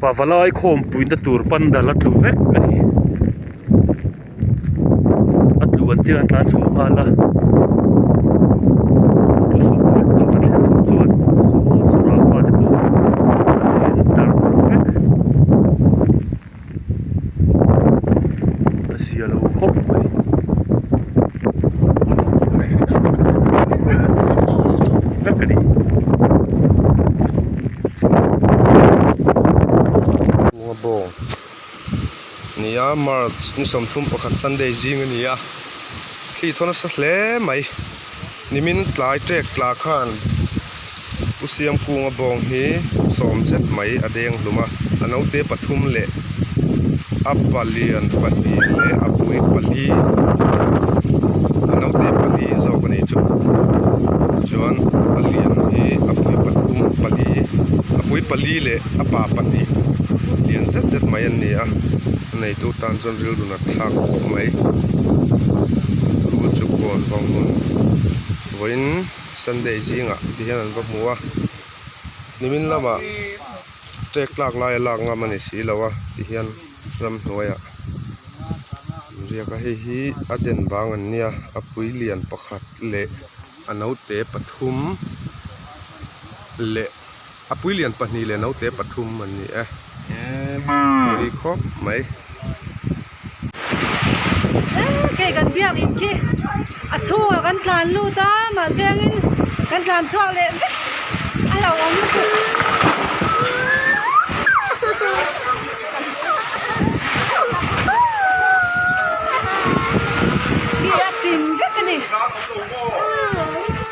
pavalai khom puin da tur pan da la tuvek ani atluan ti an tlan chhum ala tu so vek to kan chen chuan so chura fa de tu tar vek asialo khop mai vek ani bong nia march ni som thum pakhat Sunday jing ania thli thona sa hle mai nimin tlai trek tla khan usiam kunga bong hi som jet mai adeng luma anote pathum le apalian pati le apui pali anote pali zo bani chu chuan palian hi apui pathum pali apui pali le apa pati lian zet zet mai an nia nei tu tan chon ril duna thak mai lu chu kon wang mun voin Sunday jinga ti hian an va muwa nimin lama trek lak lai lak nga mani si lawa ti hian ram hnuaya ria ka hi aden bang an nia apui lian pakhat le anote pathum le apui lian pahni le anote pathum an ni mui khop mai cái gần biếng in kia thu ở gần tràn lu ta mà riêng in gần tràn cho lên ai là ông lúc kia tìm cái này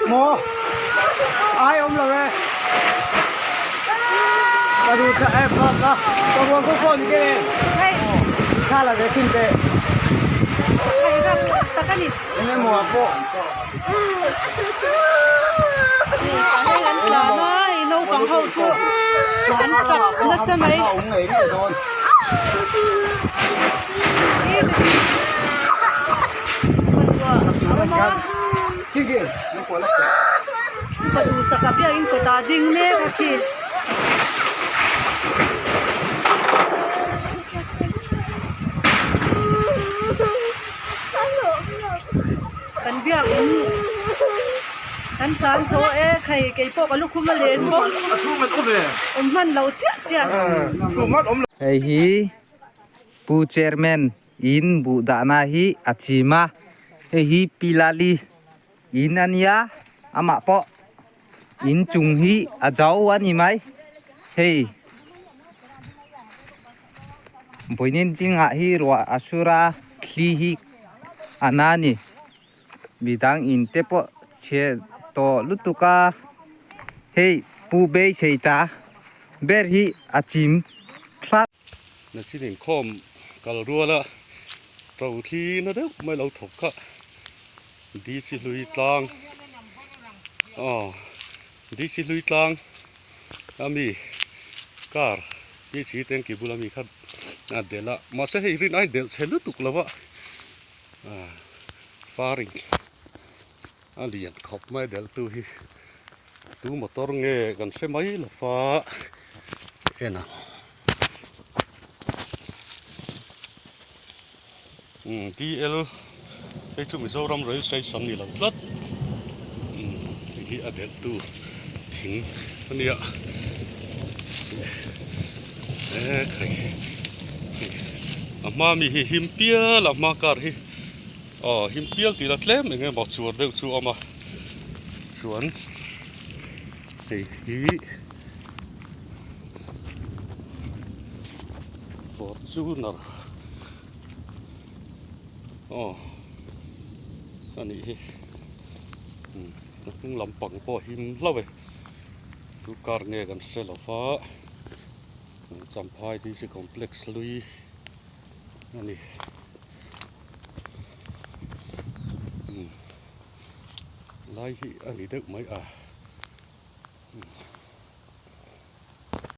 mò ai ông là về và đi cho em con đó con muốn có con kia khá là cái kinh tế hay ra tất cả đi em mò bộ cái gần tràn nó nấu bằng hậu thuốc ăn chặt nó sẽ mấy ông ấy rồi kia kia nó quá lắm Pada usaha kami yang kota ding ne kaki. Kan biar ini kan kan so kai kai po kalau kuma len po. Man lau cia cia. Hei hi pu chairman in bu dana hi achima hei hi pilali in ania ama po in chung hi ajau ani mai hei boinin jinga hi ro asura thli hi anani bidang in tepo che to lutuka hei pu be cheita ber hi achim thla na chi ning khom kal ruala trâu thi nó đấy mới lâu thục á đi xí lui tlang đi xí lui tlang ami car đi xí tên kì bula mi khát để là mà sẽ hay rin ai để sẽ lướt tục là vợ faring liền khóc mai để tu motor nghe gần xe máy là pha cái nào DL cái chỗ mình sâu râm rồi xây sẵn như là lất thì ở đến tu thỉnh cái này khải mà mình hiểm bia là mà cả hi hiểm bia thì là lém mình nghe bảo chuột đâu chuột mà chuột thì Fortuner anh ấy cũng làm bằng bỏ him lâu vậy tu car nghe gần xe là phá chăm phai đi sẽ complex lui anh ấy lại anh ấy được mấy